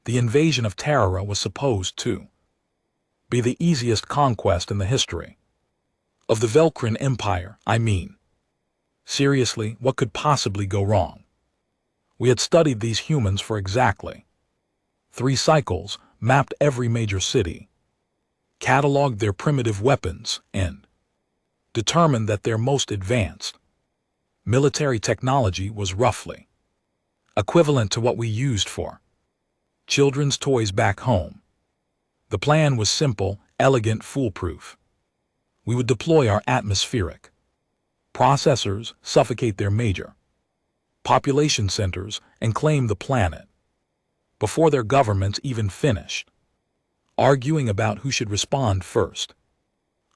The invasion of Terra was supposed to be the easiest conquest in the history of the Velcrin Empire, I mean. Seriously, what could possibly go wrong? We had studied these humans for exactly 3 cycles, mapped every major city, cataloged their primitive weapons, and determined that their most advanced military technology was roughly equivalent to what we used for children's toys back home. The plan was simple, elegant, foolproof. We would deploy our atmospheric processors, suffocate their major population centers, and claim the planet before their governments even finished arguing about who should respond first.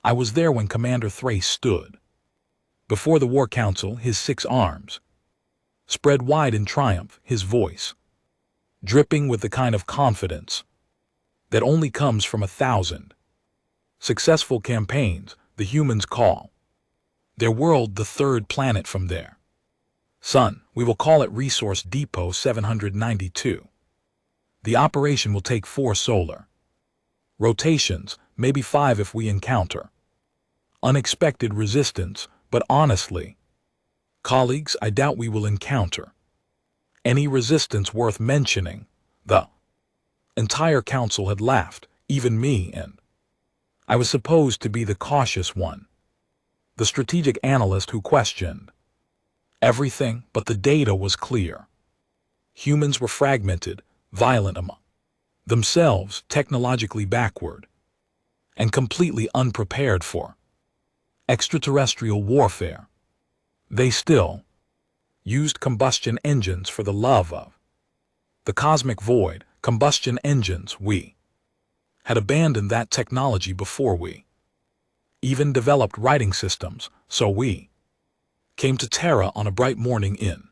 I was there when Commander Thrace stood before the War Council, his 6 arms spread wide in triumph, his voice dripping with the kind of confidence that only comes from 1,000 successful campaigns. The humans call their world the 3rd planet from their sun. We will call it Resource Depot 792. The operation will take 4 solar rotations, maybe 5 if we encounter unexpected resistance, but honestly, colleagues, I doubt we will encounter any resistance worth mentioning. The entire council had laughed, even me, and I was supposed to be the cautious one, the strategic analyst who questioned everything, but the data was clear. Humans were fragmented, violent among themselves, technologically backward, and completely unprepared for extraterrestrial warfare. They still used combustion engines for the love of the cosmic void. Combustion engines, we had abandoned that technology before we even developed writing systems, so we came to Terra on a bright morning in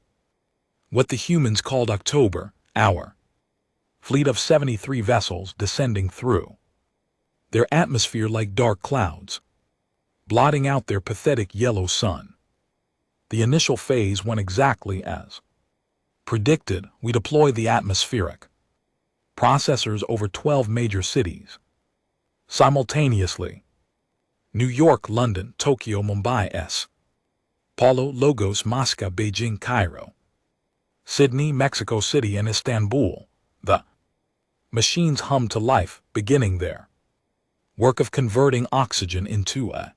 what the humans called October, our fleet of 73 vessels descending through their atmosphere like dark clouds, blotting out their pathetic yellow sun. The initial phase went exactly as predicted. We deployed the atmospheric processors over 12 major cities simultaneously: New York, London, Tokyo, Mumbai, Paulo, Lagos, Moscow, Beijing, Cairo, Sydney, Mexico City, and Istanbul. The machines hummed to life, beginning their work of converting oxygen into a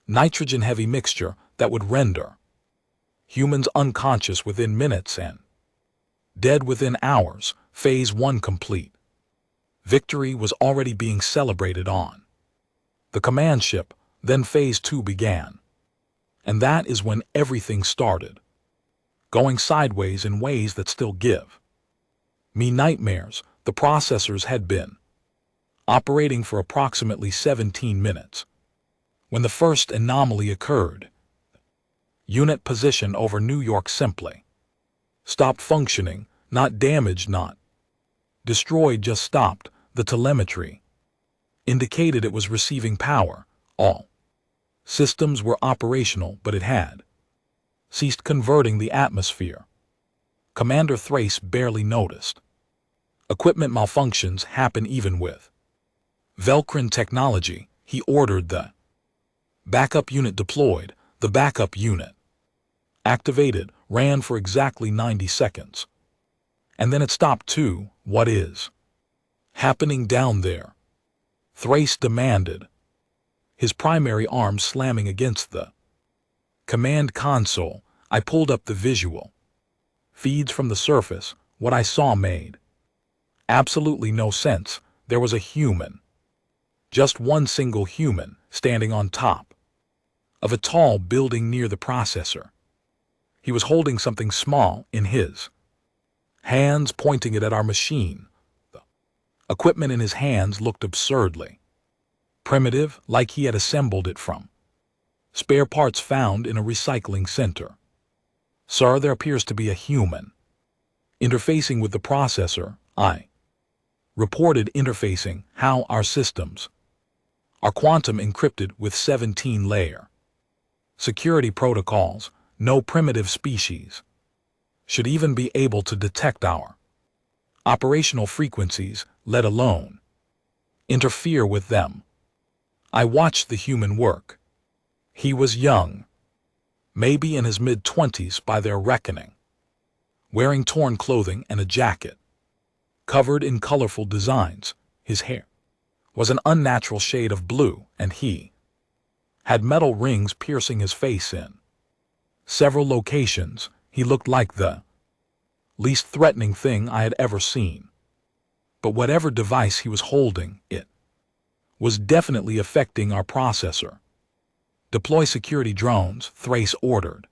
nitrogen-heavy mixture that would render humans unconscious within minutes and dead within hours. Phase 1 complete. Victory was already being celebrated on the command ship. Then Phase 2 began. And that is when everything started going sideways in ways that still give me nightmares. The processors had been operating for approximately 17 minutes when the first anomaly occurred. Unit position over New York simply stopped functioning, not damaged, not destroyed, just stopped. The telemetry indicated it was receiving power. All systems were operational, but it had ceased converting the atmosphere. Commander Thrace barely noticed. Equipment malfunctions happen even with Velcrin technology. He ordered the backup unit deployed. The backup unit activated, ran for exactly 90 seconds. And then it stopped too. What is happening down there? Thrace demanded, his primary arm slamming against the command console. I pulled up the visual feeds from the surface. What I saw made absolutely no sense. There was a human, just one single human, standing on top of a tall building near the processor. He was holding something small in his hands, pointing it at our machine. The equipment in his hands looked absurdly primitive, like he had assembled it from spare parts found in a recycling center. Sir, there appears to be a human interfacing with the processor. I reported. Interfacing? How? Our systems are quantum encrypted with 17-layer security protocols. No primitive species should even be able to detect our operational frequencies, let alone interfere with them. I watched the human work. He was young, maybe in his mid-20s by their reckoning, wearing torn clothing and a jacket, covered in colorful designs. His hair was an unnatural shade of blue, and he had metal rings piercing his face in several locations. He looked like the least threatening thing I had ever seen. But whatever device he was holding, it was definitely affecting our processor. Deploy security drones, Thrace ordered.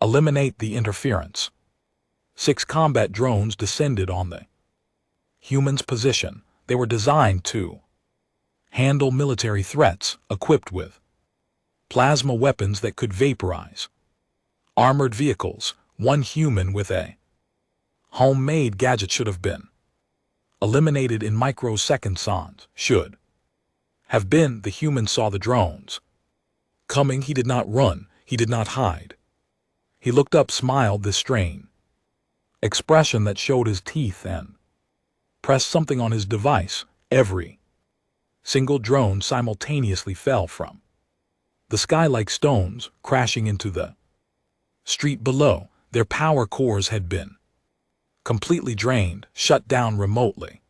Eliminate the interference. 6 combat drones descended on the human's position. They were designed to handle military threats, equipped with plasma weapons that could vaporize armored vehicles. 1 human with a homemade gadget should have been eliminated in microseconds. Should have been. The human saw the drones coming. He did not run. He did not hide. He looked up, smiled this strain expression that showed his teeth, and pressed something on his device. Every single drone simultaneously fell from the sky like stones, crashing into the street below. Their power cores had been completely drained, shut down remotely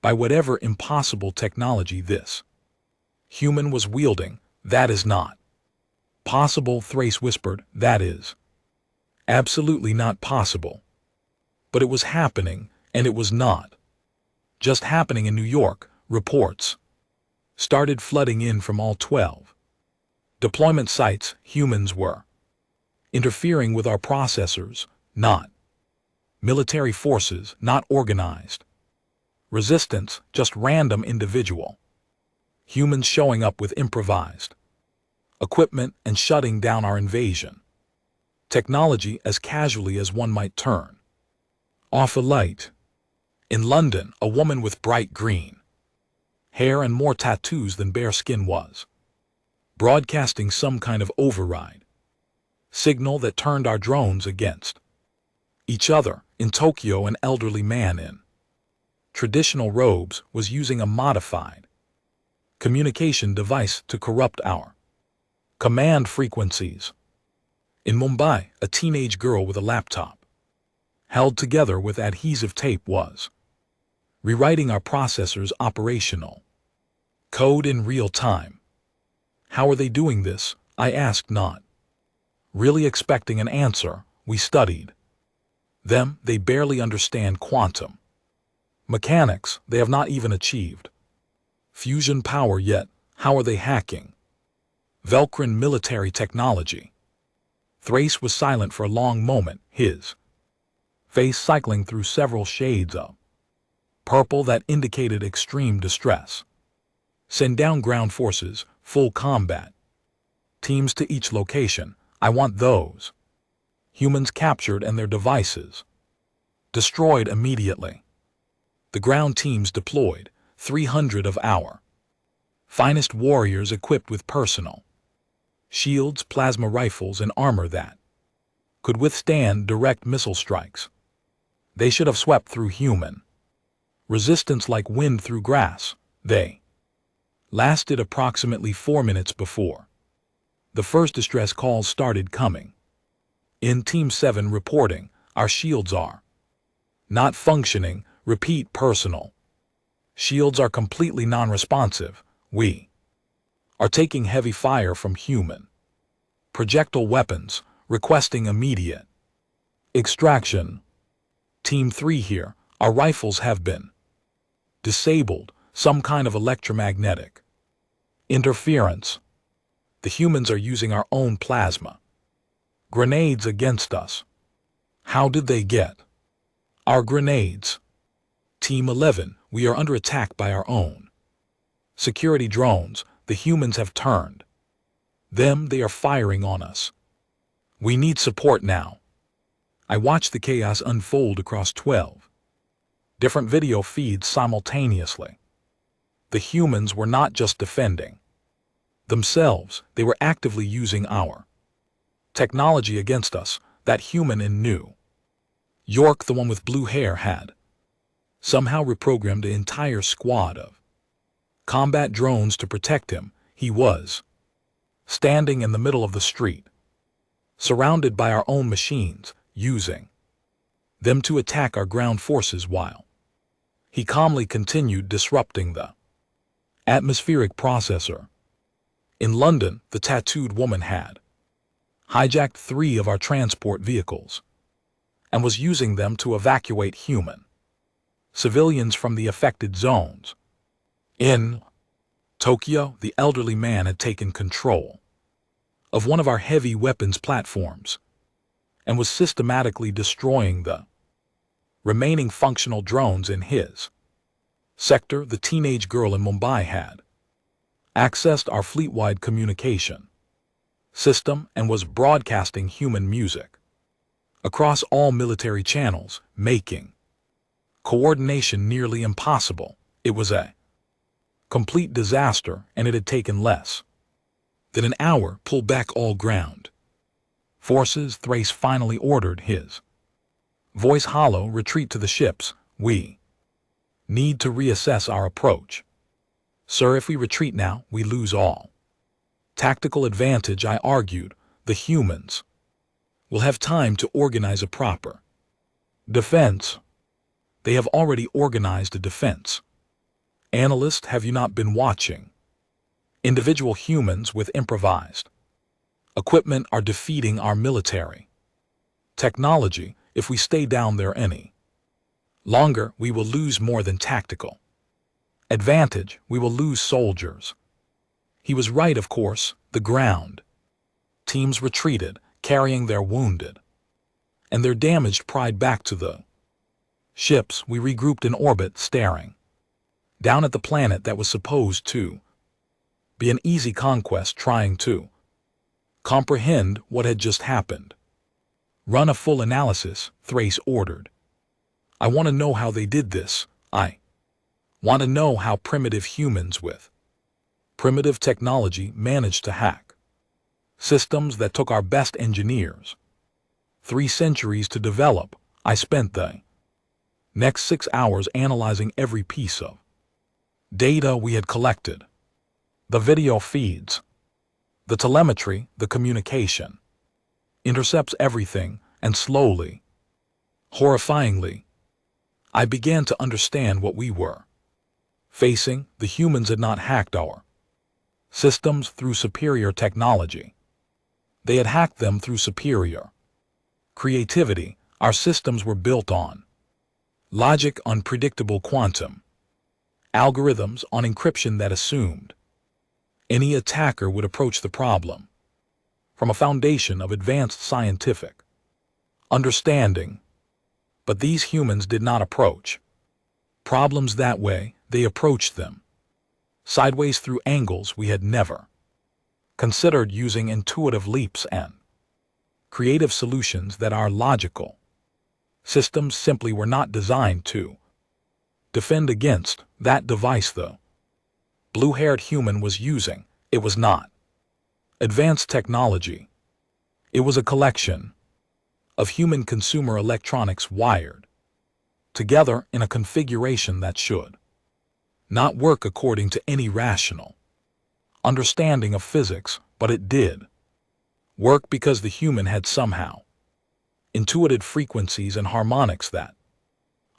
by whatever impossible technology this human was wielding. That is not possible, Thrace whispered. That is absolutely not possible. But it was happening, and it was not just happening in New York. Reports started flooding in from all 12 deployment sites. Humans were interfering with our processors, not military forces, not organized resistance, just random individual humans showing up with improvised equipment and shutting down our invasion technology as casually as one might turn off a light. In London, a woman with bright green hair and more tattoos than bare skin was broadcasting some kind of override signal that turned our drones against each other. In Tokyo, an elderly man in traditional robes was using a modified communication device to corrupt our command frequencies. In Mumbai, a teenage girl with a laptop held together with adhesive tape was rewriting our processor's operational code in real time. How are they doing this? I asked, not really expecting an answer. We studied them. They barely understand quantum mechanics. They have not even achieved fusion power yet. How are they hacking Velcrin military technology? Thrace was silent for a long moment, his face cycling through several shades of purple that indicated extreme distress. Send down ground forces, full combat teams to each location. I want those humans captured and their devices destroyed immediately. The ground teams deployed, 300 of our finest warriors equipped with personal shields, plasma rifles, and armor that could withstand direct missile strikes. They should have swept through human resistance like wind through grass. They lasted approximately 4 minutes before the first distress calls started coming in. Team 7 reporting, our shields are not functioning. Repeat, personal shields are completely non-responsive. We are taking heavy fire from human projectile weapons, requesting immediate extraction. Team 3 here, our rifles have been disabled, some kind of electromagnetic interference. The humans are using our own plasma grenades against us. How did they get our grenades? Team 11, we are under attack by our own security drones. The humans have turned them. They are firing on us. We need support now. I watched the chaos unfold across 12 different video feeds simultaneously. The humans were not just defending themselves, they were actively using our technology against us. That human in New York, the one with blue hair, had somehow reprogrammed an entire squad of combat drones to protect him. He was standing in the middle of the street, surrounded by our own machines, using them to attack our ground forces while he calmly continued disrupting the atmospheric processor. In London, the tattooed woman had hijacked 3 of our transport vehicles and was using them to evacuate human civilians from the affected zones. In Tokyo, the elderly man had taken control of one of our heavy weapons platforms and was systematically destroying the remaining functional drones in his sector. The teenage girl in Mumbai had accessed our fleet-wide communication system and was broadcasting human music across all military channels, making coordination nearly impossible. It was a complete disaster, and it had taken less than an hour to pull back all ground forces. Thrace finally ordered, his voice hollow, retreat to the ships. We need to reassess our approach. Sir, if we retreat now, we lose all tactical advantage, I argued. The humans will have time to organize a proper defense. They have already organized a defense. Analyst, have you not been watching? Individual humans with improvised equipment are defeating our military technology. If we stay down there any longer, we will lose more than tactical advantage. We will lose soldiers. He was right, of course. The ground teams retreated, carrying their wounded and their damaged pride back to the ships. We regrouped in orbit, staring down at the planet that was supposed to be an easy conquest, trying to comprehend what had just happened. Run a full analysis, Thrace ordered. I want to know how they did this. I want to know how primitive humans with primitive technology managed to hack systems that took our best engineers 3 centuries to develop. I spent the next 6 hours analyzing every piece of data we had collected. The video feeds, the telemetry, the communication intercepts, everything, and slowly, horrifyingly, I began to understand what we were facing. The humans had not hacked our systems through superior technology. They had hacked them through superior creativity. Our systems were built on logic, on predictable quantum algorithms, on encryption that assumed any attacker would approach the problem from a foundation of advanced scientific understanding. But these humans did not approach problems that way. They approached them sideways, through angles we had never considered, using intuitive leaps and creative solutions that our logical systems simply were not designed to defend against. That device the blue-haired human was using, it was not advanced technology. It was a collection of human consumer electronics wired together in a configuration that should not work according to any rational understanding of physics, but it did work because the human had somehow intuited frequencies and harmonics that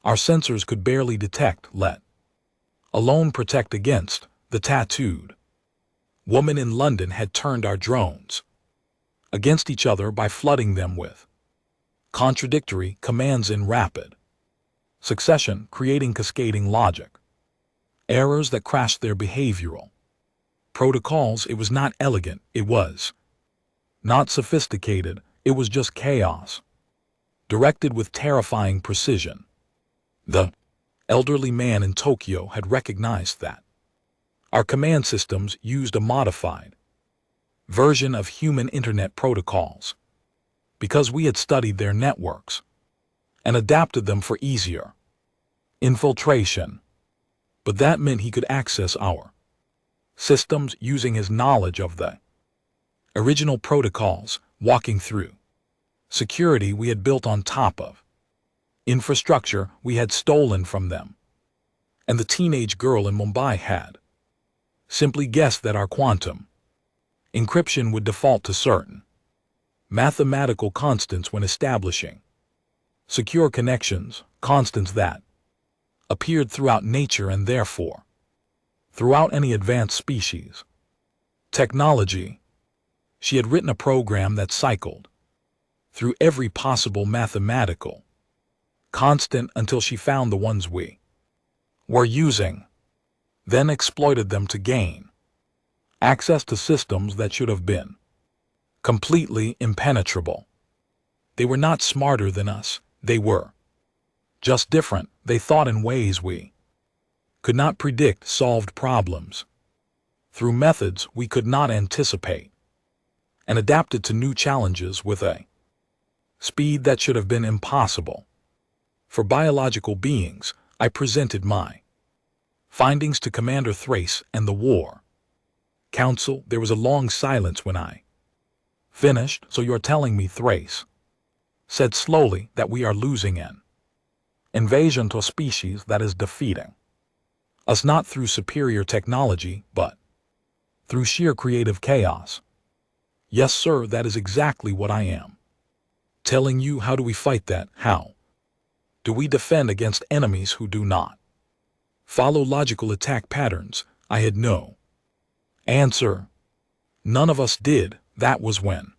our sensors could barely detect, let alone protect against. The tattooed woman in London had turned our drones against each other by flooding them with contradictory commands in rapid succession, creating cascading logic errors that crashed their behavioral protocols. It was not elegant, it was not sophisticated, it was just chaos, directed with terrifying precision. The elderly man in Tokyo had recognized that our command systems used a modified version of human internet protocols because we had studied their networks and adapted them for easier infiltration. But that meant he could access our systems using his knowledge of the original protocols, walking through security we had built on top of infrastructure we had stolen from them. And the teenage girl in Mumbai had simply guessed that our quantum encryption would default to certain mathematical constants when establishing secure connections, constants that appeared throughout nature and therefore throughout any advanced species technology. She had written a program that cycled through every possible mathematical constant until she found the ones we were using, then exploited them to gain access to systems that should have been completely impenetrable. They were not smarter than us, they were just different. They thought in ways we could not predict, solved problems through methods we could not anticipate, and adapted to new challenges with a speed that should have been impossible for biological beings. I presented my findings to Commander Thrace and the War Council. There was a long silence when I finished. So you're telling me, Thrace said slowly, that we are losing an invasion to a species that is defeating us not through superior technology, but through sheer creative chaos. Yes, sir, that is exactly what I am telling you. How do we fight that? How do we defend against enemies who do not follow logical attack patterns? I had no answer. None of us did. That was when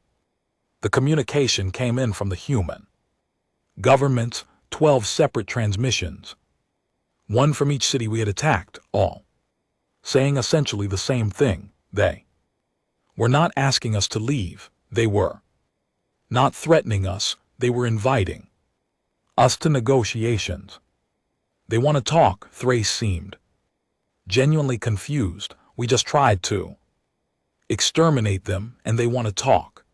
the communication came in from the human governments, 12 separate transmissions, one from each city we had attacked, all saying essentially the same thing. They were not asking us to leave. They were not threatening us. They were inviting us to negotiations. They want to talk. Thrace seemed genuinely confused. We just tried to exterminate them, and they want to talk.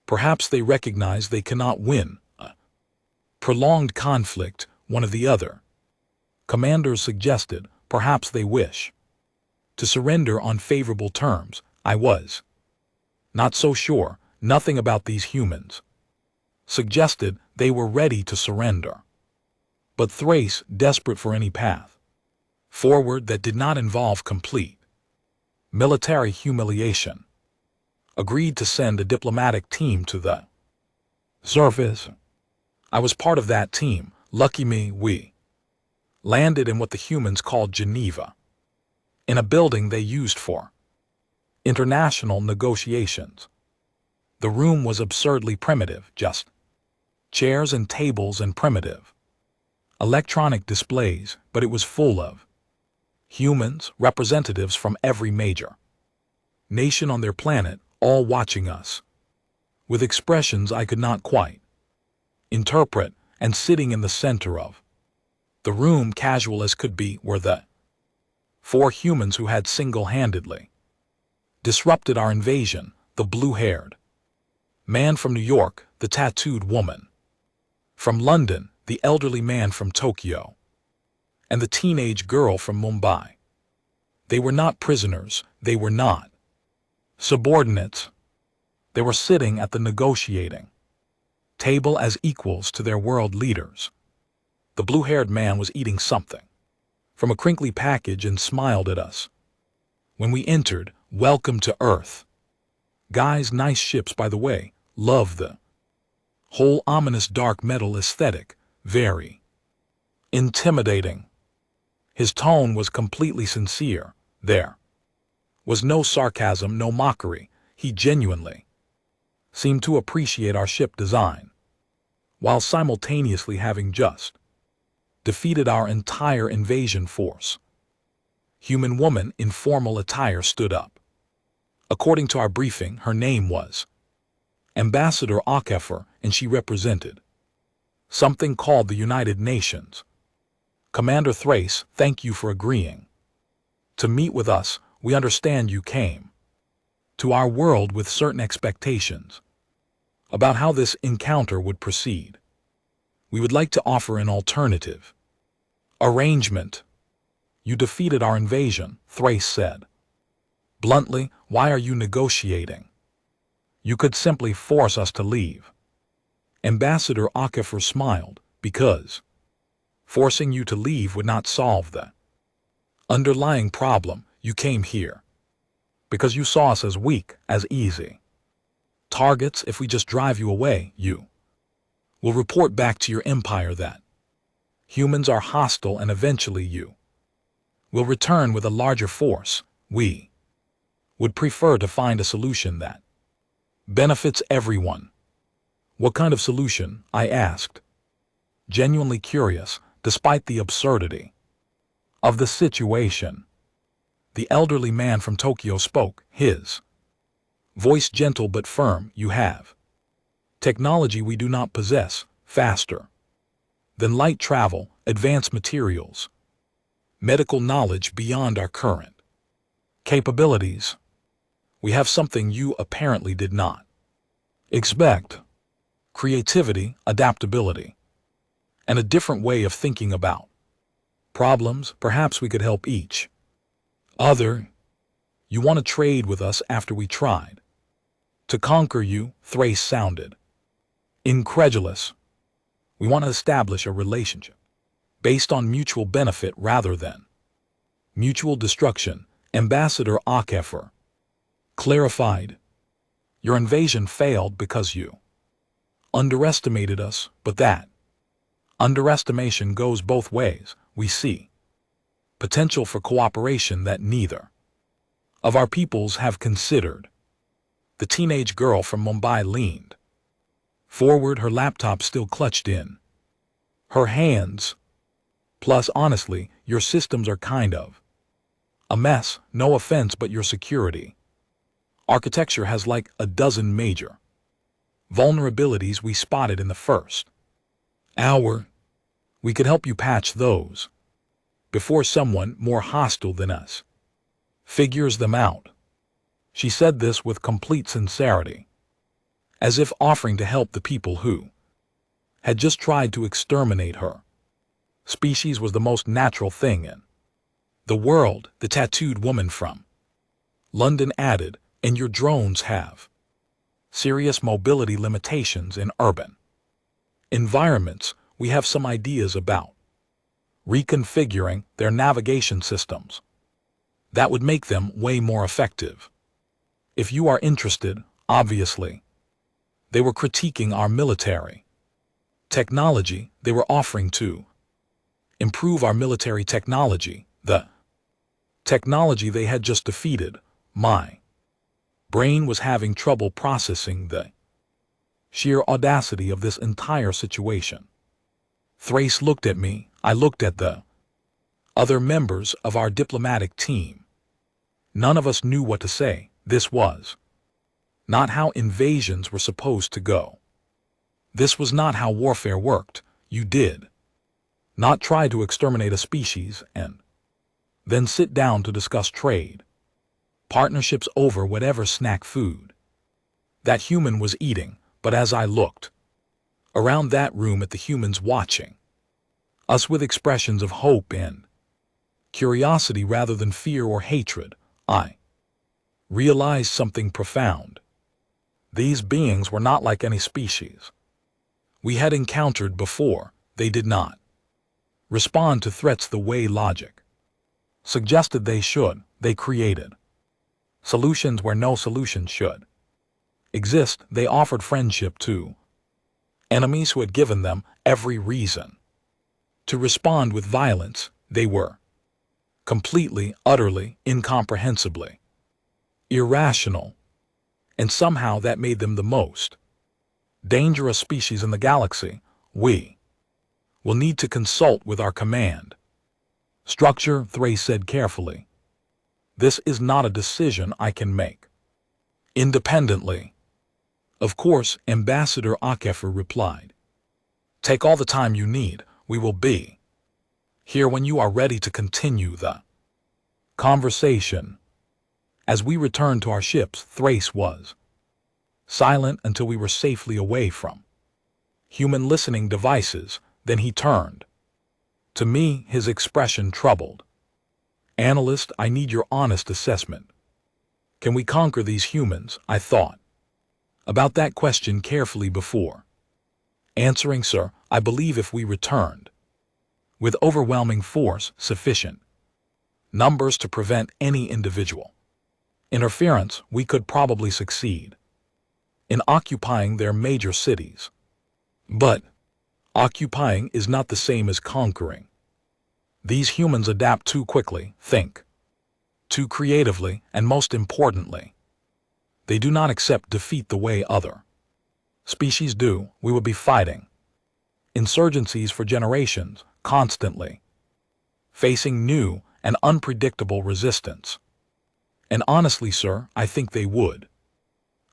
Perhaps they recognize they cannot win a prolonged conflict. One of the other commanders suggested perhaps they wish to surrender on favorable terms. I was not so sure. Nothing about these humans suggested they were ready to surrender. But Thrace, desperate for any path forward that did not involve complete military humiliation, agreed to send a diplomatic team to the surface. I was part of that team. Lucky me, we landed in what the humans called Geneva, in a building they used for international negotiations. The room was absurdly primitive, just chairs and tables and primitive electronic displays, but it was full of humans, representatives from every major nation on their planet, all watching us with expressions I could not quite interpret, and sitting in the center of the room, casual as could be, were the 4 humans who had single-handedly disrupted our invasion: the blue-haired man from New York, the tattooed woman from London, the elderly man from Tokyo, and the teenage girl from Mumbai. They were not prisoners. They were not subordinates. They were sitting at the negotiating table as equals to their world leaders. The blue-haired man was eating something from a crinkly package and smiled at us. When we entered, "Welcome to Earth. Guys, nice ships, by the way. Love the whole ominous dark metal aesthetic. Very intimidating." His tone was completely sincere. There was no sarcasm, no mockery. He genuinely seemed to appreciate our ship design, while simultaneously having just defeated our entire invasion force. Human woman in formal attire stood up. According to our briefing, her name was Ambassador HFY, and she represented something called the United Nations. "Commander Thrace, thank you for agreeing to meet with us. We understand you came to our world with certain expectations about how this encounter would proceed. We would like to offer an alternative arrangement." "You defeated our invasion," Thrace said bluntly. "Why are you negotiating? You could simply force us to leave." Ambassador HFY smiled. "Because forcing you to leave would not solve the Underlying problem, you came here because you saw us as weak, as easy targets. If we just drive you away, you will report back to your empire that humans are hostile, and eventually you will return with a larger force. We would prefer to find a solution that benefits everyone. What kind of solution? I asked, genuinely curious, despite the absurdity of the situation. The elderly man from Tokyo spoke, his voice gentle but firm. You have technology we do not possess, faster than light travel, advanced materials, medical knowledge beyond our current capabilities. We have something you apparently did not expect: creativity, adaptability, and a different way of thinking about problems. Perhaps we could help each other. You want to trade with us after we tried to conquer you? Thrace sounded incredulous. We want to establish a relationship based on mutual benefit rather than mutual destruction, Ambassador HFY clarified. Your invasion failed because you underestimated us, but that underestimation goes both ways. We see potential for cooperation that neither of our peoples have considered. The teenage girl from Mumbai leaned forward, her laptop still clutched in her hands. Plus, honestly, your systems are kind of a mess. No offense, but your security architecture has like a dozen major vulnerabilities we spotted in the first hour. We could help you patch those before someone more hostile than us figures them out. She said this with complete sincerity, as if offering to help the people who had just tried to exterminate her species was the most natural thing in the world. The tattooed woman from London added, and your drones have serious mobility limitations in urban environments. We have some ideas about reconfiguring their navigation systems that would make them way more effective. If you are interested, obviously. They were critiquing our military technology. They were offering to improve our military technology, the technology they had just defeated. My brain was having trouble processing the sheer audacity of this entire situation. Thrace looked at me. I looked at the other members of our diplomatic team. None of us knew what to say. This was not how invasions were supposed to go. This was not how warfare worked. You did not try to exterminate a species and then sit down to discuss trade partnerships over whatever snack food that human was eating. But as I looked around that room at the humans watching us with expressions of hope and curiosity rather than fear or hatred, I realized something profound. These beings were not like any species we had encountered before. They did not respond to threats the way logic suggested they should. They created solutions where no solution should exist. They offered friendship to enemies who had given them every reason to respond with violence. They were completely, utterly, incomprehensibly irrational, and somehow that made them the most dangerous species in the galaxy. We will need to consult with our command structure, Thrace said carefully. This is not a decision I can make independently. Of course, Ambassador HFY replied. Take all the time you need. We will be here when you are ready to continue the conversation. As we returned to our ships, Thrace was silent until we were safely away from human listening devices. Then he turned to me, his expression troubled. Analyst, I need your honest assessment. Can we conquer these humans? I thought about that question carefully before answering. Sir, I believe if we returned with overwhelming force, sufficient numbers to prevent any individual interference. We could probably succeed in occupying their major cities. But occupying is not the same as conquering. These humans adapt too quickly, think too creatively, and most importantly, they do not accept defeat the way other species do. We would be fighting insurgencies for generations, constantly facing new and unpredictable resistance. And honestly, sir, I think they would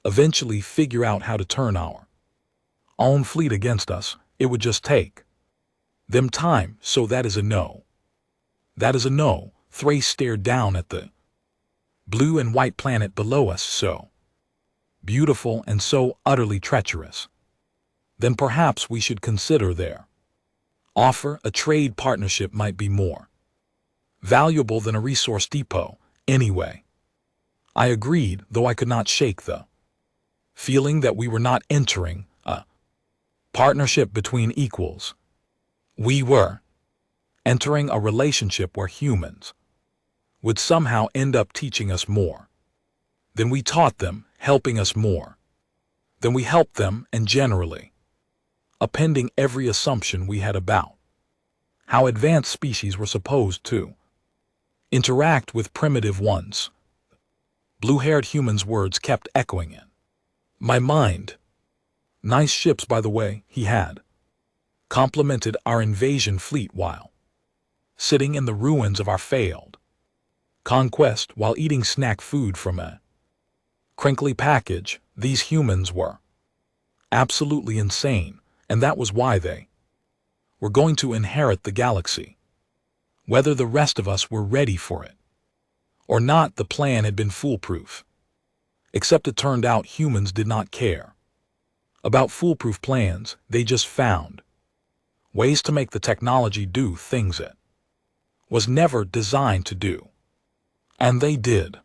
eventually figure out how to turn our own fleet against us. It would just take them time, so that is a no. That is a no. Thrace stared down at the blue and white planet below us, so beautiful and so utterly treacherous. Then perhaps we should consider their offer. A trade partnership might be more valuable than a resource depot. Anyway, I agreed, though I could not shake the feeling that we were not entering a partnership between equals. We were entering a relationship where humans would somehow end up teaching us more than we taught them, helping us more than we helped them, and generally appending every assumption we had about how advanced species were supposed to interact with primitive ones. Blue-haired humans' words kept echoing in my mind. Nice ships, by the way. He had complimented our invasion fleet while sitting in the ruins of our failed conquest while eating snack food from a crinkly package. These humans were absolutely insane, and that was why they were going to inherit the galaxy. Whether the rest of us were ready for it or not, the plan had been foolproof. Except it turned out humans did not care about foolproof plans. They just found ways to make the technology do things it was never designed to do. And they did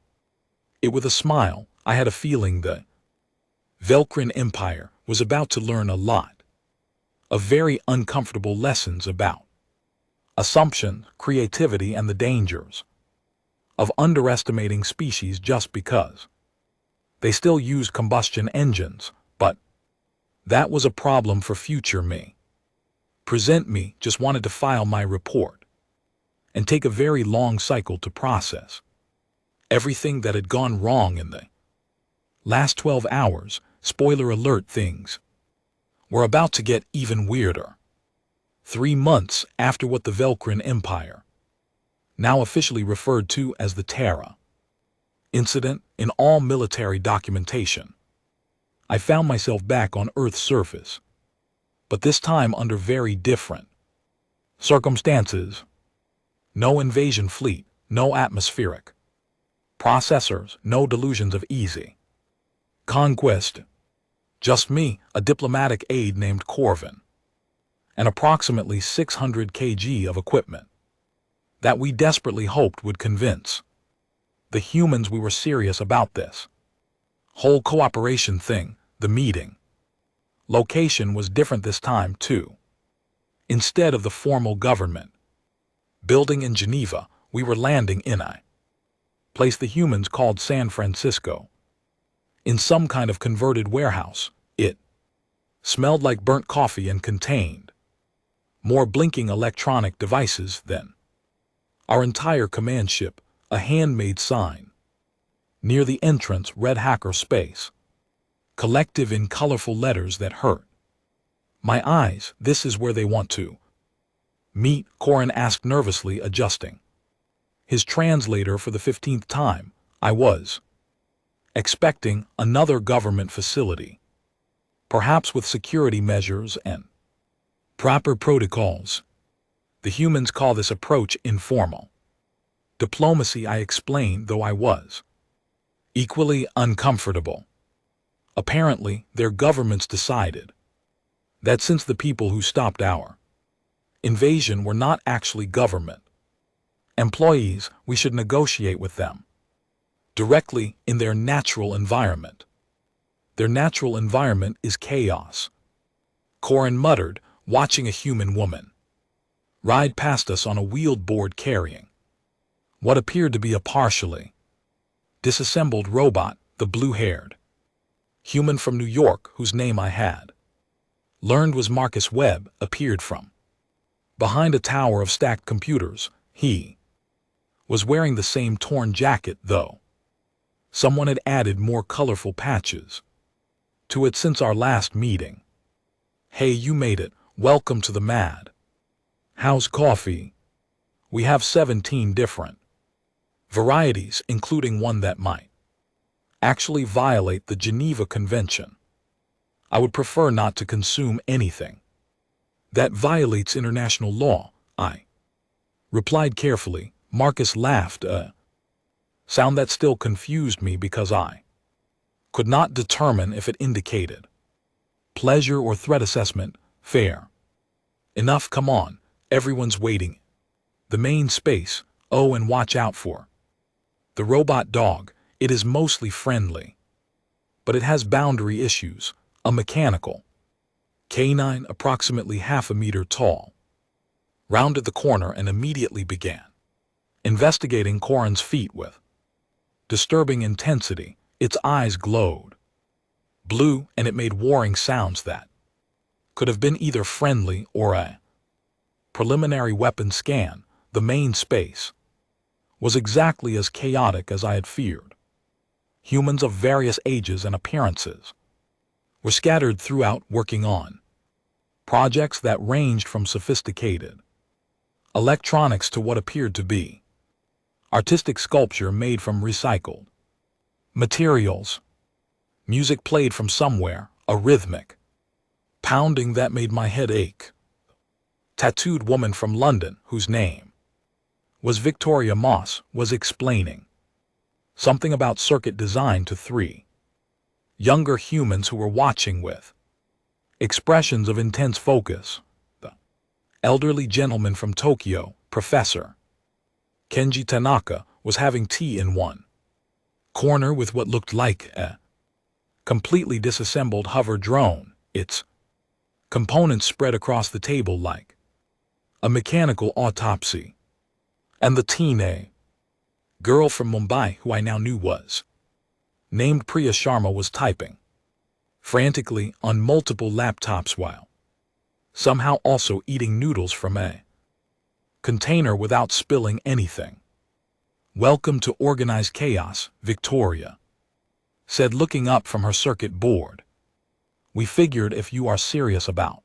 it with a smile. I had a feeling the Velcrin Empire was about to learn a lot of very uncomfortable lessons about assumption, creativity, and the dangers of underestimating species just because they still used combustion engines. But that was a problem for future me. Present me just wanted to file my report and take a very long cycle to process everything that had gone wrong in the last 12 hours. Spoiler alert, things were about to get even weirder. 3 months after what the Velcrin Empire, now officially referred to as the Terra incident in all military documentation, I found myself back on Earth's surface, but this time under very different circumstances. No invasion fleet, no atmospheric processors, no delusions of easy conquest. Just me, a diplomatic aide named Corvin, and approximately 600 kg of equipment that we desperately hoped would convince the humans we were serious about this whole cooperation thing. The meeting location was different this time, too. Instead of the formal government building in Geneva, we were landing in a place the humans called San Francisco, in some kind of converted warehouse. It smelled like burnt coffee and contained more blinking electronic devices than our entire command ship. A handmade sign near the entrance read Hacker Space Collective in colorful letters that hurt my eyes. This is where they want to meet? Corin asked nervously, adjusting his translator for the 15th time. I was expecting another government facility, perhaps with security measures and proper protocols. The humans call this approach informal diplomacy, I explained, though I was equally uncomfortable. Apparently, their governments decided that since the people who stopped our invasion were not actually government employees, we should negotiate with them directly in their natural environment. Their natural environment is chaos, Corin muttered, watching a human woman ride past us on a wheeled board carrying what appeared to be a partially disassembled robot, the blue-haired human from New York whose name I had learned was Marcus Webb, appeared from behind a tower of stacked computers. He was wearing the same torn jacket, though someone had added more colorful patches to it since our last meeting. "Hey, you made it. Welcome to the Mad House Coffee. We have 17 different varieties, including one that might actually violate the Geneva Convention. I would prefer not to consume anything that violates international law," I replied carefully. Marcus laughed, a sound that still confused me because I could not determine if it indicated pleasure or threat. "Assessment. Fair enough. Come on, everyone's waiting. The main space. Oh, and watch out for the robot dog. It is mostly friendly, but it has boundary issues." A mechanical canine, approximately half a meter tall, rounded the corner and immediately began investigating Corin's feet with disturbing intensity. Its eyes glowed blue, and it made warring sounds that could have been either friendly or a preliminary weapon scan. The main space was exactly as chaotic as I had feared. Humans of various ages and appearances were scattered throughout, working on projects that ranged from sophisticated electronics to what appeared to be artistic sculpture made from recycled materials. Music played from somewhere, a rhythmic pounding that made my head ache. Tattooed woman from London, whose name was Victoria Moss, was explaining something about circuit design to three younger humans who were watching with expressions of intense focus. The elderly gentleman from Tokyo, Professor Kenji Tanaka, was having tea in one corner with what looked like a completely disassembled hover drone, its components spread across the table like a mechanical autopsy. And the teen girl from Mumbai, who I now knew was named Priya Sharma, was typing frantically on multiple laptops while somehow also eating noodles from a container without spilling anything. "Welcome to organized chaos," Victoria said, looking up from her circuit board. "We figured if you are serious about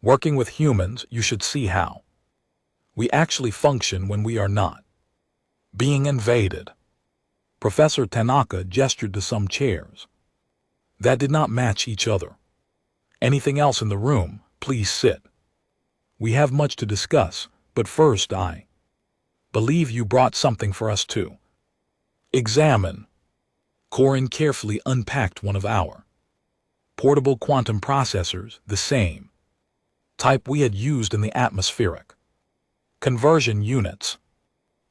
working with humans, you should see how we actually function when we are not being invaded." Professor Tanaka gestured to some chairs that did not match each other. "Anything else in the room? Please sit. We have much to discuss, but first I believe you brought something for us to examine." Corin carefully unpacked one of our portable quantum processors, the same type we had used in the atmospheric conversion units.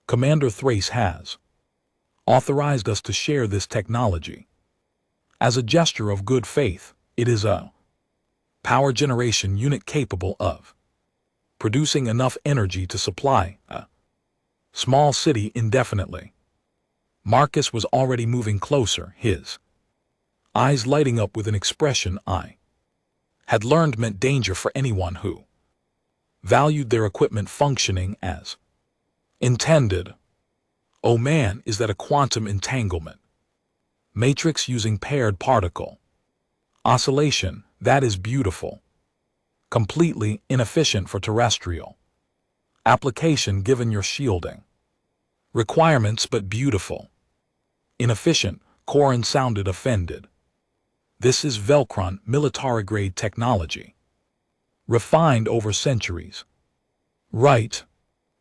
"Commander Thrace has authorized us to share this technology. As a gesture of good faith, it is a power generation unit capable of producing enough energy to supply a small city indefinitely." Marcus was already moving closer, his eyes lighting up with an expression I had learned meant danger for anyone who valued their equipment functioning as intended. "Oh man, is that a quantum entanglement matrix using paired particle oscillation? That is beautiful. Completely inefficient for terrestrial application given your shielding requirements, but beautiful." "Inefficient," Corin sounded offended. "This is Velcron military-grade technology, refined over centuries." "Right,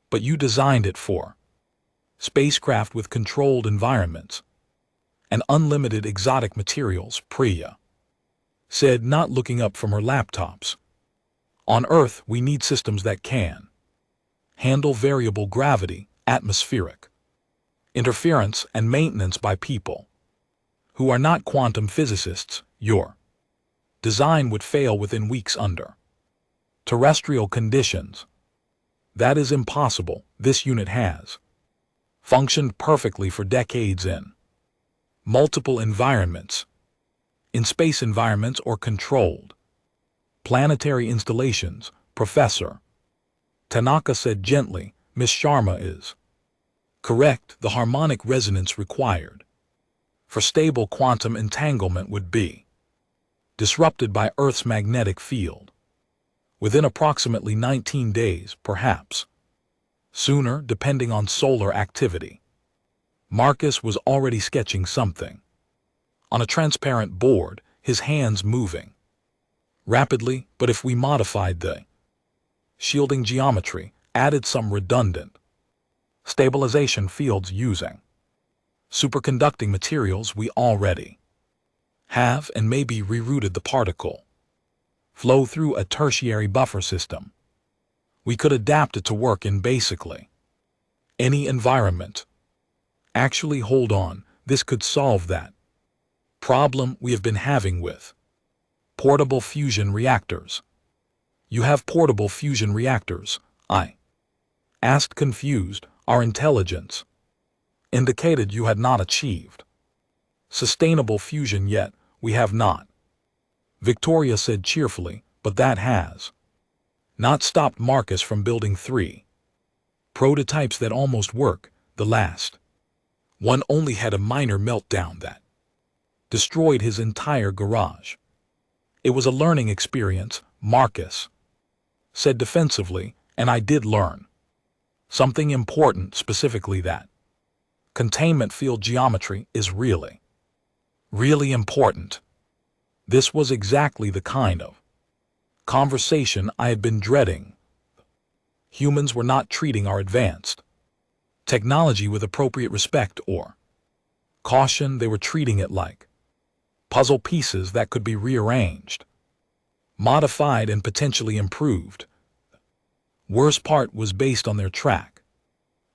but you designed it for spacecraft with controlled environments and unlimited exotic materials," Priya said, not looking up from her laptops. "On Earth, we need systems that can handle variable gravity, atmospheric interference, and maintenance by people who are not quantum physicists. Your design would fail within weeks under terrestrial conditions. That is impossible. This unit has functioned perfectly for decades in multiple environments, in space environments or controlled planetary installations. Professor Tanaka said gently, Miss Sharma is correct. The harmonic resonance required for stable quantum entanglement would be disrupted by Earth's magnetic field within approximately 19 days, perhaps sooner depending on solar activity. Marcus was already sketching something on a transparent board, his hands moving rapidly. But if we modified the shielding geometry, added some redundant stabilization fields using superconducting materials we already have, and maybe rerouted the particle flow through a tertiary buffer system, we could adapt it to work in basically any environment. Actually, hold on, this could solve that problem we have been having with portable fusion reactors. You have portable fusion reactors? I asked, confused. Our intelligence indicated you had not achieved sustainable fusion yet. We have not, Victoria said cheerfully, but that has not stopped Marcus from building 3 prototypes that almost work. The last one only had a minor meltdown that destroyed his entire garage. It was a learning experience, Marcus said defensively, and I did learn something important, specifically that containment field geometry is really important. This was exactly the kind of conversation I had been dreading. Humans were not treating our advanced technology with appropriate respect or caution. They were treating it like puzzle pieces that could be rearranged, modified, and potentially improved. Worst part was, based on their track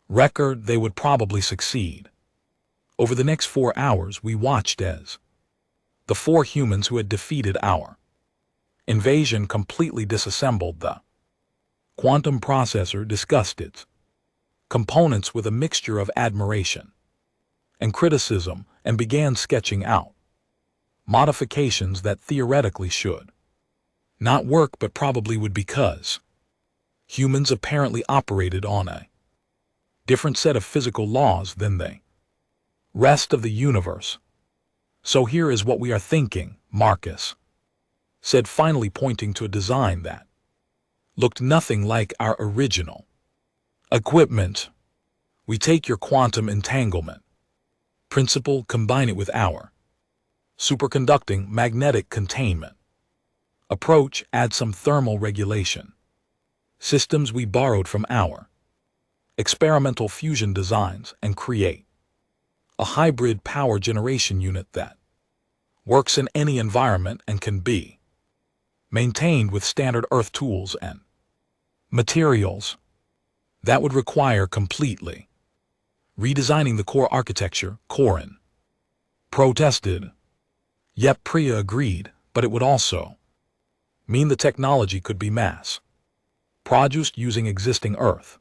record, they would probably succeed. Over the next 4 hours, we watched as the 4 humans who had defeated our invasion completely disassembled the quantum processor, discussed its components with a mixture of admiration and criticism, and began sketching out modifications that theoretically should not work but probably would, because humans apparently operated on a different set of physical laws than the rest of the universe. So here is what we are thinking, Marcus said, finally pointing to a design that looked nothing like our original equipment. We take your quantum entanglement principle, combine it with our superconducting magnetic containment approach, add some thermal regulation systems we borrowed from our experimental fusion designs, and create a hybrid power generation unit that works in any environment and can be maintained with standard Earth tools and materials. That would require completely redesigning the core architecture, Corin protested. Yep, Priya agreed, but it would also mean the technology could be mass produced using existing Earth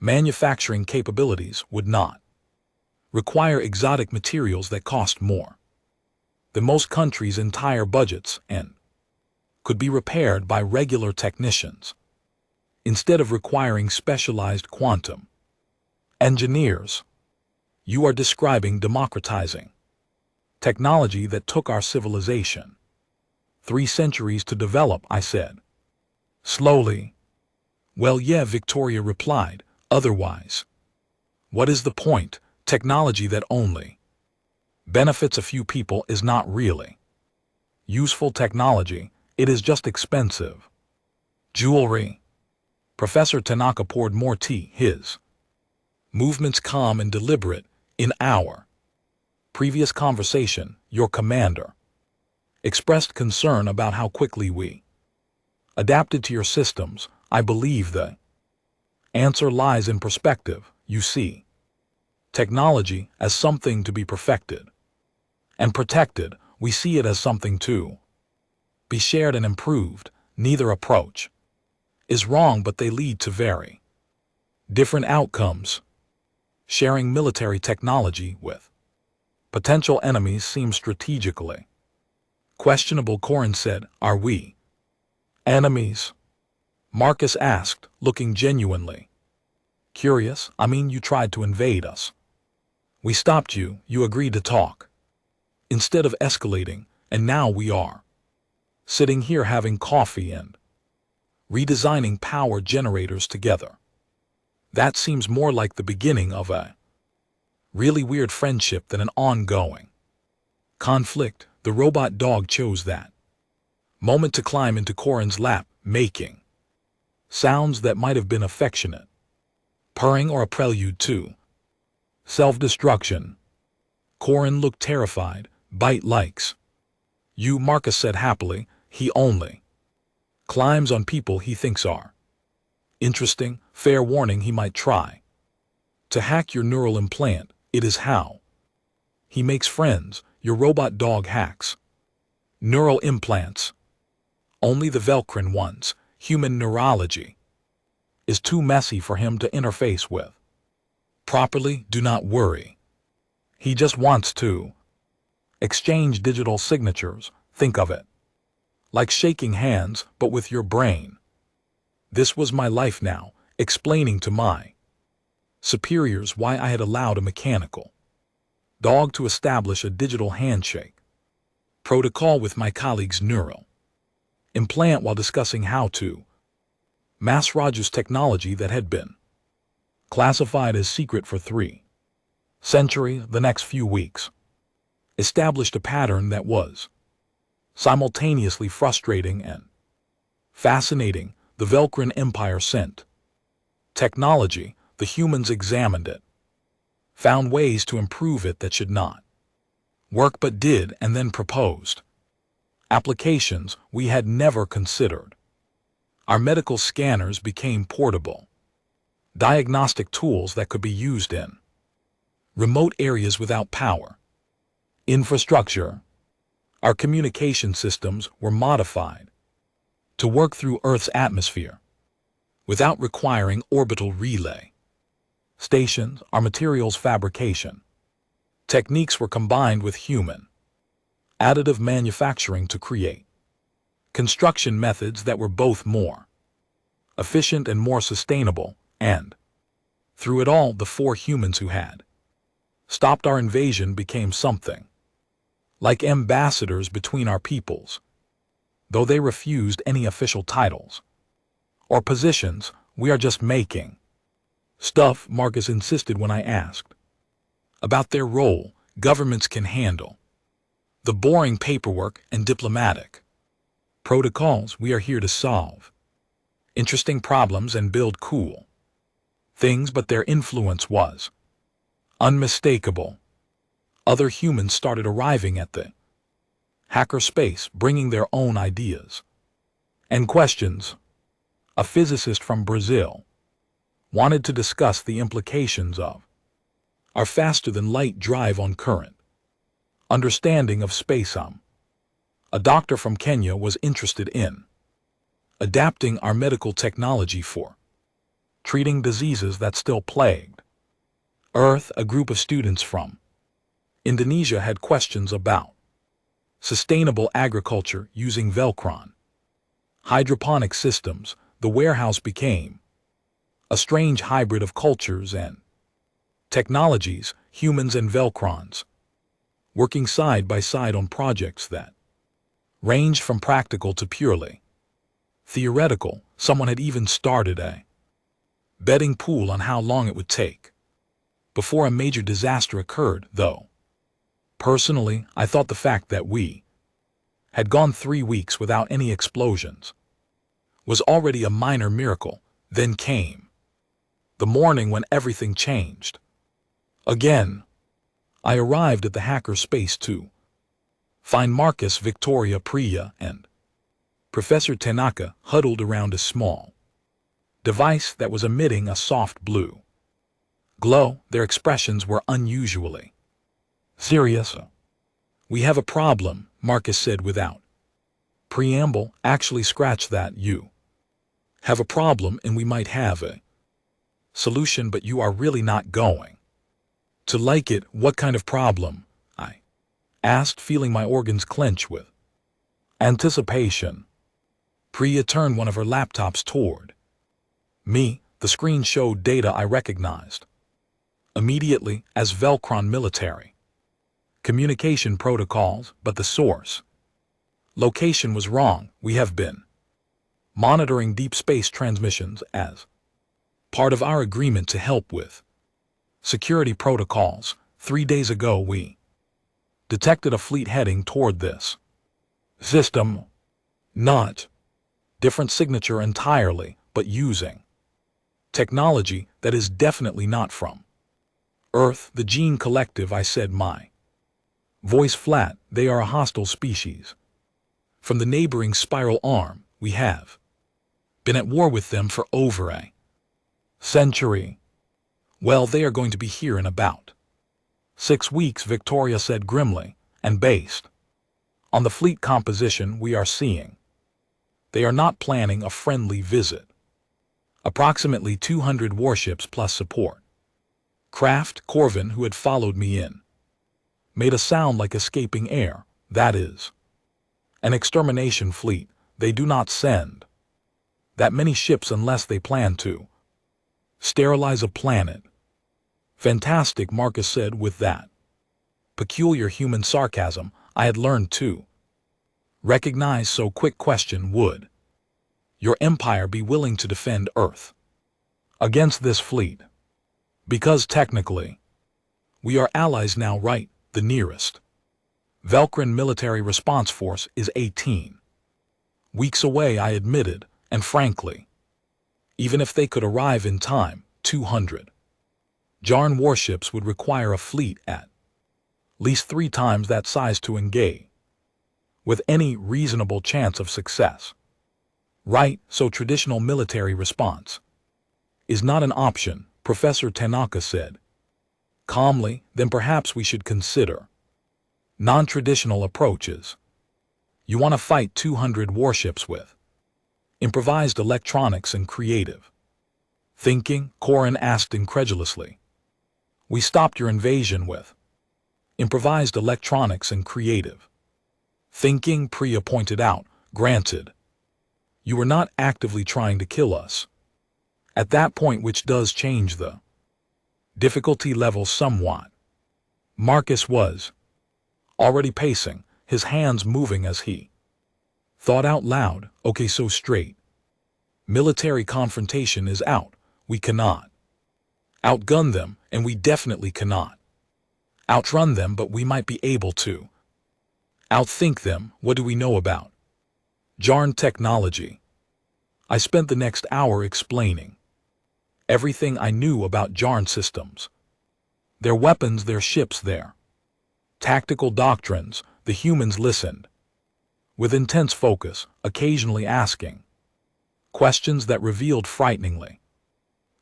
manufacturing capabilities, would not require exotic materials that cost more than most countries' entire budgets, and could be repaired by regular technicians instead of requiring specialized quantum engineers. You are describing democratizing technology that took our civilization 3 centuries to develop, I said slowly. Well, yeah, Victoria replied. Otherwise, what is the point? Technology that only benefits a few people is not really useful technology. It is just expensive jewelry. Professor Tanaka poured more tea, his movements calm and deliberate. In our previous conversation, your commander expressed concern about how quickly we adapted to your systems. I believe the answer lies in perspective. You see technology as something to be perfected and protected. We see it as something to be shared and improved. Neither approach is wrong, but they lead to very different outcomes. sharing military technology with potential enemies seems strategically questionable. Corin said, "Are we enemies?" Marcus asked, looking genuinely curious. "I mean, you tried to invade us. We stopped you, you agreed to talk instead of escalating, and now we are sitting here having coffee and redesigning power generators together. That seems more like the beginning of a really weird friendship than an ongoing conflict." The robot dog chose that moment to climb into Corin's lap, making sounds that might have been affectionate, purring or a prelude to self-destruction. Corin looked terrified. "Bite likes you," Marcus said happily. "He only climbs on people he thinks are interesting. Fair warning, he might try to hack your neural implant. It is how he makes friends. Your robot dog hacks neural implants. Only the Velcrin ones. Human neurology is too messy for him to interface with properly. Do not worry. He just wants to exchange digital signatures. Think of it like shaking hands, but with your brain." This was my life now, explaining to my superiors why I had allowed a mechanical dog to establish a digital handshake protocol with my colleague's neural implant while discussing how to mass Rogers technology that had been classified as secret for 3 centuries. The next few weeks established a pattern that was simultaneously frustrating and fascinating. The Velcrin Empire sent technology. The humans examined it, found ways to improve it that should not work but did, and then proposed applications we had never considered. Our medical scanners became portable diagnostic tools that could be used in remote areas without power infrastructure. Our communication systems were modified to work through Earth's atmosphere without requiring orbital relay stations. Our materials fabrication techniques were combined with human additive manufacturing to create construction methods that were both more efficient and more sustainable. And through it all, the 4 humans who had stopped our invasion became something like ambassadors between our peoples. Though they refused any official titles or positions, "We are just making stuff," Marcus insisted when I asked about their role. "Governments can handle the boring paperwork and diplomatic protocols. We are here to solve interesting problems and build cool things." But their influence was unmistakable. Other humans started arriving at the hacker space, bringing their own ideas and questions. A physicist from Brazil wanted to discuss the implications of our faster-than-light drive on current understanding of space. A doctor from Kenya was interested in adapting our medical technology for treating diseases that still plagued Earth. A group of students from Indonesia had questions about sustainable agriculture using Velcron hydroponic systems. The warehouse became a strange hybrid of cultures and technologies, humans and Velcrons, working side by side on projects that ranged from practical to purely theoretical. Someone had even started a betting pool on how long it would take before a major disaster occurred, though personally, I thought the fact that we had gone 3 weeks without any explosions was already a minor miracle. Then came the morning when everything changed. Again, I arrived at the hacker space to find Marcus, Victoria, Priya, and Professor Tanaka huddled around a small device that was emitting a soft blue glow. Their expressions were unusually serious. "We have a problem," Marcus said without preamble. "Actually, scratch that. You have a problem and we might have a solution, but you are really not going To like it, what kind of problem? I asked, feeling my organs clench with anticipation. Priya turned one of her laptops toward me. The screen showed data I recognized immediately as Velcron military communication protocols, but the source location was wrong. We have been monitoring deep space transmissions as part of our agreement to help with security protocols. 3 days ago we detected a fleet heading toward this system. Not different signature entirely, but using technology that is definitely not from Earth. The Gene Collective, I said, my voice flat. They are a hostile species. From the neighboring spiral arm, we have been at war with them for over a century. Well, they are going to be here in about 6 weeks, Victoria said grimly, and based on the fleet composition we are seeing, they are not planning a friendly visit. Approximately 200 warships plus support craft. Corvin, who had followed me in, made a sound like escaping air. That is an extermination fleet. They do not send that many ships unless they plan to sterilize a planet. Fantastic, Marcus said with that peculiar human sarcasm I had learned to recognize so quick. Question: would your empire be willing to defend Earth against this fleet? Because technically, we are allies now, right? The nearest Velcron military response force is 18 weeks away, I admitted, and frankly, even if they could arrive in time, 200 Jarn warships would require a fleet at least 3 times that size to engage with any reasonable chance of success. Right, so traditional military response is not an option, Professor Tanaka said calmly. Then perhaps we should consider non-traditional approaches. You want to fight 200 warships with improvised electronics and creative thinking? Corin asked incredulously. We stopped your invasion with improvised electronics and creative thinking, Priya pointed out. Granted, you were not actively trying to kill us at that point, which does change the difficulty level somewhat. Marcus was already pacing, his hands moving as he thought out loud. Okay, so straight military confrontation is out. We cannot outgun them, and we definitely cannot outrun them, but we might be able to outthink them. What do we know about Jarn technology? I spent the next hour explaining everything I knew about Jarn systems. Their weapons, their ships, their tactical doctrines. The humans listened with intense focus, occasionally asking questions that revealed frighteningly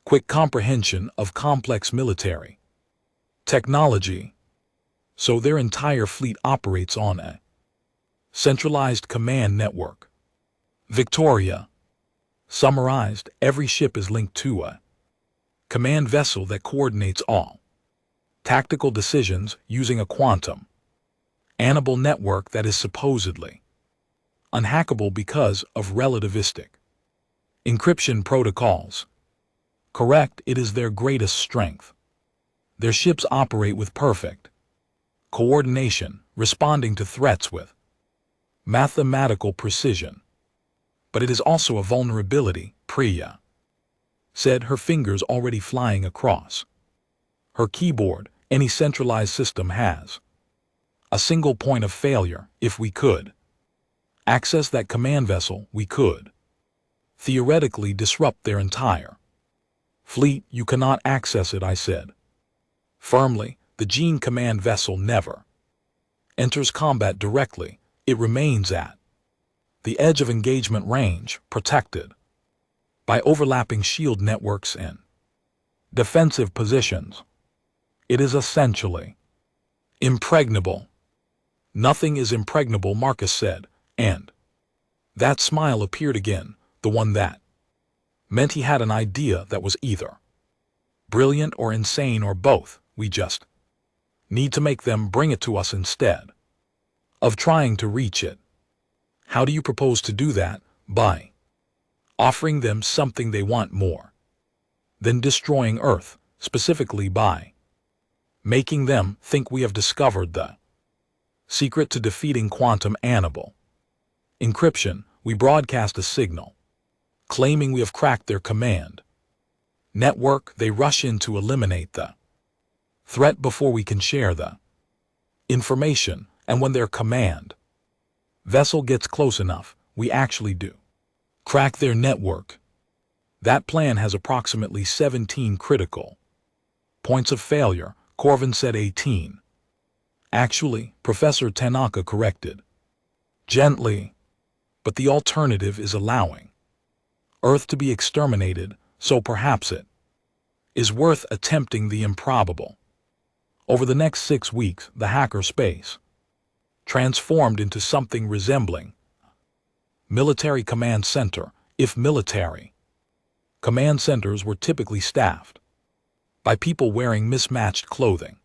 quick comprehension of complex military technology. So their entire fleet operates on a centralized command network. Victoria summarized. Every ship is linked to a command vessel that coordinates all tactical decisions using a quantum Annable network that is supposedly unhackable because of relativistic encryption protocols. Correct, it is their greatest strength. Their ships operate with perfect coordination, responding to threats with mathematical precision. But it is also a vulnerability, Priya said, her fingers already flying across her keyboard. Any centralized system has a single point of failure. If we could access that command vessel, we could theoretically disrupt their entire fleet. You cannot access it, I said firmly. The Gene command vessel never enters combat directly. It remains at the edge of engagement range, protected by overlapping shield networks in defensive positions. It is essentially impregnable. Nothing is impregnable, Marcus said, and that smile appeared again, the one that meant he had an idea that was either brilliant or insane or both. We just Need to make them bring it to us instead of trying to reach it. How do you propose to do that? By offering them something they want more than destroying Earth, specifically by making them think we have discovered the secret to defeating quantum Annabelle. Encryption, we broadcast a signal claiming we have cracked their command network. They rush in to eliminate the threat before we can share the information, and when their command vessel gets close enough, we actually do crack their network. That plan has approximately 17 critical points of failure. Corvin said 18. Actually, Professor Tanaka corrected gently, but the alternative is allowing Earth to be exterminated, so perhaps it is worth attempting the improbable. Over the next 6 weeks, the hacker space transformed into something resembling military command center. If military command centers were typically staffed by people wearing mismatched clothing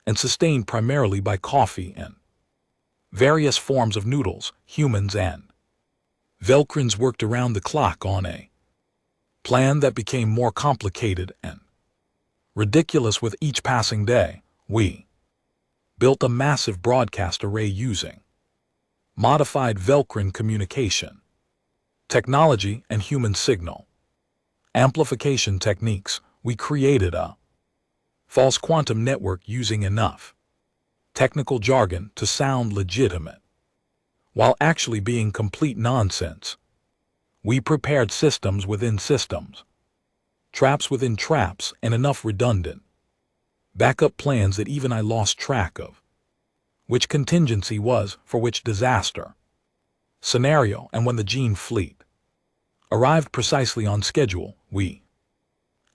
and sustained primarily by coffee and various forms of noodles, humans and Velkrans worked around the clock on a plan that became more complicated and ridiculous with each passing day. We built a massive broadcast array using modified Velkran communication technology and human signal amplification techniques. We created a false quantum network using enough technical jargon to sound legitimate, while actually being complete nonsense. We prepared systems within systems, traps within traps, and enough redundant backup plans that even I lost track of which contingency was for which disaster scenario. And when the Gene fleet arrived precisely on schedule, we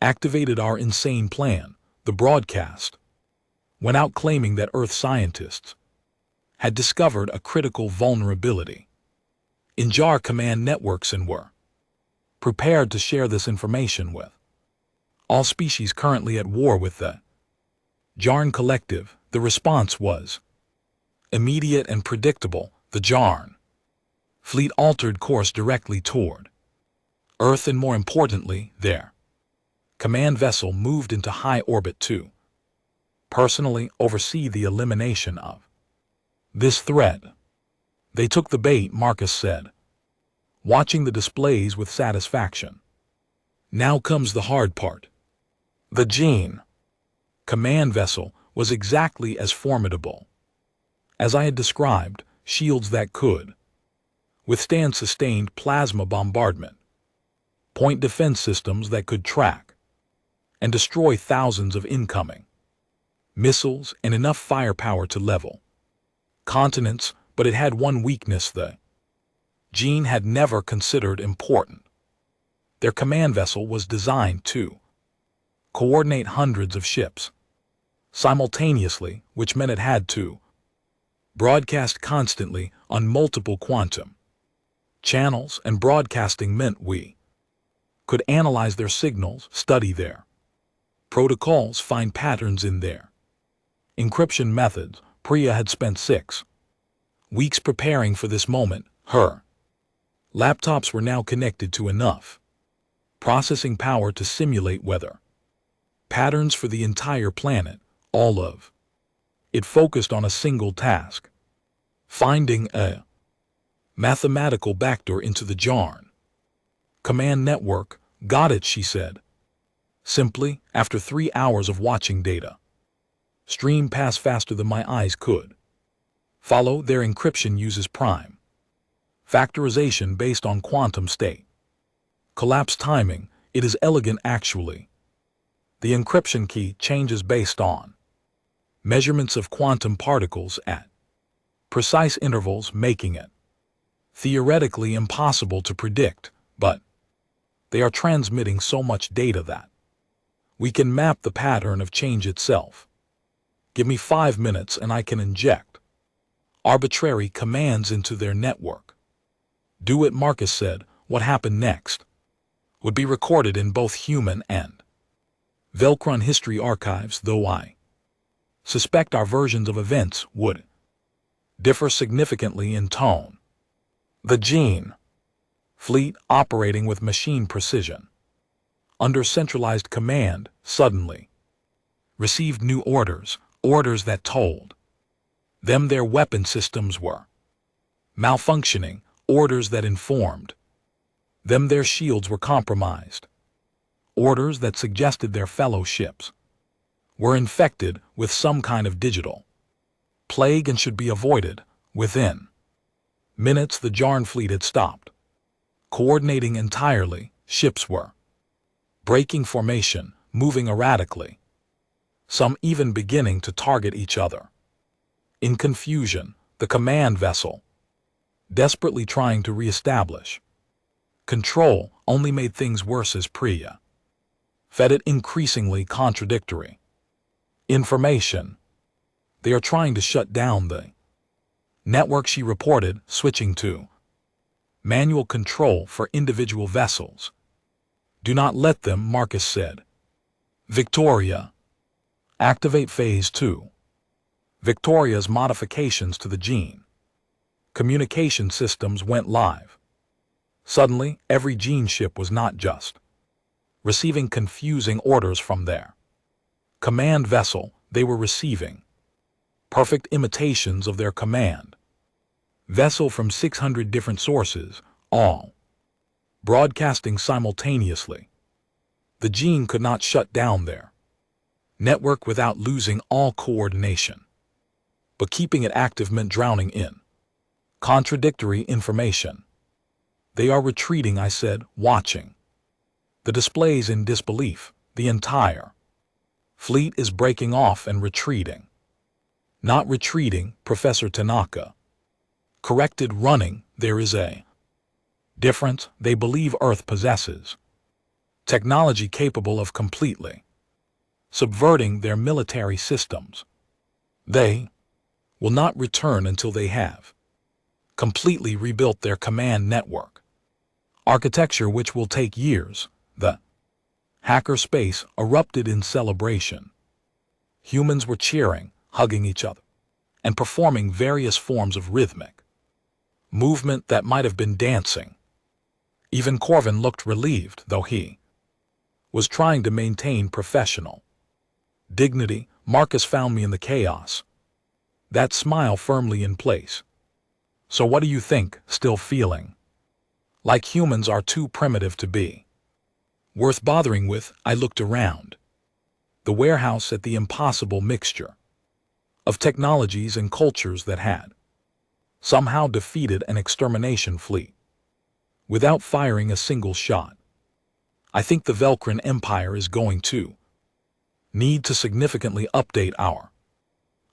activated our insane plan. The broadcast went out claiming that Earth scientists had discovered a critical vulnerability in JAR command networks and were prepared to share this information with all species currently at war with the Jarn Collective. The response was immediate and predictable. The Jarn fleet altered course directly toward Earth, and more importantly, their command vessel moved into high orbit to personally oversee the elimination of this threat. They took the bait, Marcus said, watching the displays with satisfaction. Now comes the hard part. The Gene command vessel was exactly as formidable as I had described, shields that could withstand sustained plasma bombardment, point defense systems that could track and destroy thousands of incoming missiles, and enough firepower to level continents. But it had one weakness the Gene had never considered important. Their command vessel was designed to coordinate hundreds of ships simultaneously, which meant it had to broadcast constantly on multiple quantum channels, and broadcasting meant we could analyze their signals, study their protocols, find patterns in their encryption methods. Priya had spent 6 weeks preparing for this moment. Her laptops were now connected to enough processing power to simulate weather patterns for the entire planet. All of it focused on a single task: finding a mathematical backdoor into the Jarn command network. Got it, she said simply, after 3 hours of watching data stream pass faster than my eyes could follow. Their encryption uses prime factorization based on quantum state collapse timing. It is elegant, actually. The encryption key changes based on measurements of quantum particles at precise intervals, making it theoretically impossible to predict, but they are transmitting so much data that we can map the pattern of change itself. Give me 5 minutes and I can inject arbitrary commands into their network. Do it, Marcus said. What happened next would be recorded in both human and Velkran history archives, though I suspect our versions of events would differ significantly in tone. The Gene fleet, operating with machine precision, under centralized command, suddenly received new orders, orders that told them their weapon systems were malfunctioning, orders that informed them their shields were compromised, orders that suggested their fellow ships were infected with some kind of digital plague and should be avoided. Within minutes, the Jarn fleet had stopped coordinating entirely. Ships were breaking formation, moving erratically, some even beginning to target each other. In confusion, the command vessel, desperately trying to reestablish control, only made things worse as Priya fed it increasingly contradictory information. They are trying to shut down the network, she reported, switching to manual control for individual vessels. Do not let them, Marcus said. Victoria. Activate Phase 2. Victoria's modifications to the Gene communication systems went live. Suddenly, every Gene ship was not just receiving confusing orders from their command vessel, they were receiving perfect imitations of their command vessel from 600 different sources, all broadcasting simultaneously. The Gene could not shut down their network without losing all coordination. But keeping it active meant drowning in contradictory information. They are retreating, I said, watching the displays in disbelief. The entire fleet is breaking off and retreating. Not retreating, Professor Tanaka corrected. Running. There is a difference. They believe Earth possesses technology capable of completely subverting their military systems. They will not return until they have completely rebuilt their command network architecture, which will take years. The hacker space erupted in celebration. Humans were cheering, hugging each other, and performing various forms of rhythmic movement that might have been dancing. Even Corvin looked relieved, though he was trying to maintain professional dignity. Marcus found me in the chaos, that smile firmly in place. So what do you think? Still feeling like humans are too primitive to be worth bothering with? I looked around the warehouse at the impossible mixture of technologies and cultures that had somehow defeated an extermination fleet without firing a single shot. I think the Velcrin Empire is going to need to significantly update our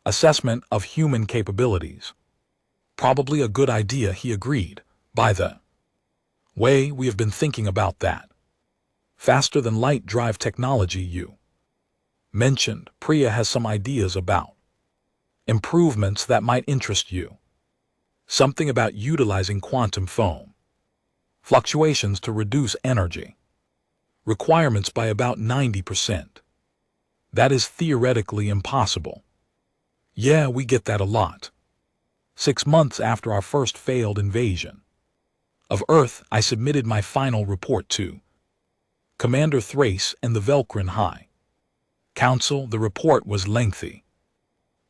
assessment of human capabilities. Probably a good idea, he agreed. By the way, we have been thinking about that faster than light drive technology you mentioned. Priya has some ideas about improvements that might interest you. Something about utilizing quantum foam fluctuations to reduce energy requirements by about 90%. That is theoretically impossible. Yeah, we get that a lot. 6 months after our first failed invasion of Earth, I submitted my final report to Commander Thrace and the Velcrin High Council. The report was lengthy,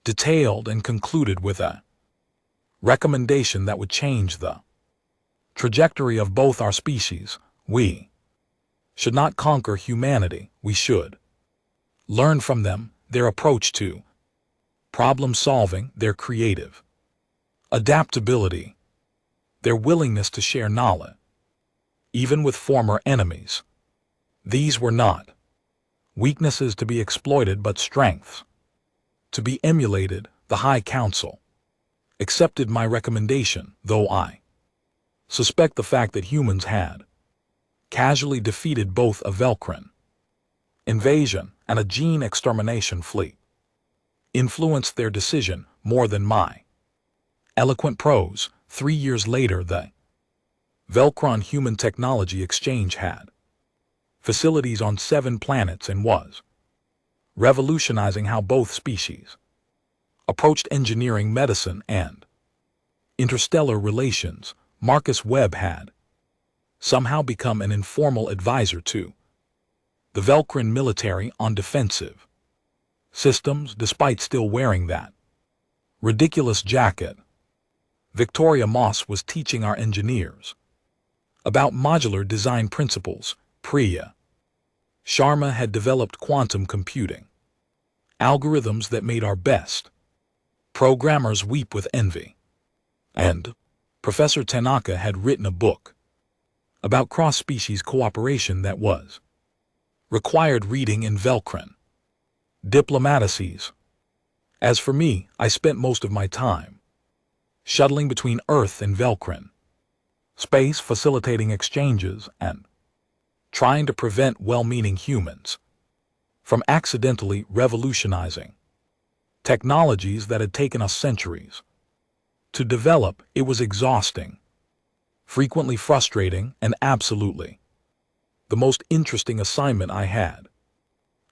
detailed, and concluded with a recommendation that would change the trajectory of both our species. We should not conquer humanity. We should learn from them, their approach to problem solving, their creative adaptability, their willingness to share knowledge, even with former enemies. These were not weaknesses to be exploited, but strengths to be emulated. The High Council accepted my recommendation, though I suspect the fact that humans had casually defeated both a Velcrin invasion and a Gene extermination fleet influenced their decision more than my eloquent prose. 3 years later, the Velcron Human Technology Exchange had facilities on 7 planets and was revolutionizing how both species approached engineering, medicine, and interstellar relations, Marcus Webb had somehow become an informal advisor to the Velcrin military on defensive systems, despite still wearing that ridiculous jacket. Victoria Moss was teaching our engineers about modular design principles. Priya Sharma had developed quantum computing algorithms that made our best programmers weep with envy. And Professor Tanaka had written a book about cross-species cooperation that was required reading in Velcrin diplomatices. As for me, I spent most of my time shuttling between Earth and Velcrin space, facilitating exchanges and trying to prevent well-meaning humans from accidentally revolutionizing technologies that had taken us centuries to develop. It was exhausting, frequently frustrating, and absolutely the most interesting assignment I had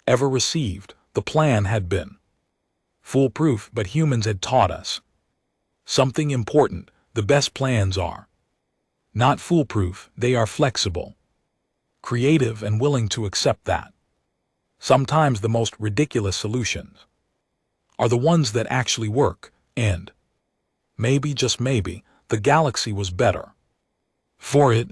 ever received. The plan had been foolproof, but humans had taught us something important. The best plans are not foolproof, they are flexible, creative, and willing to accept that sometimes the most ridiculous solutions are the ones that actually work. And maybe, just maybe, the galaxy was better for it.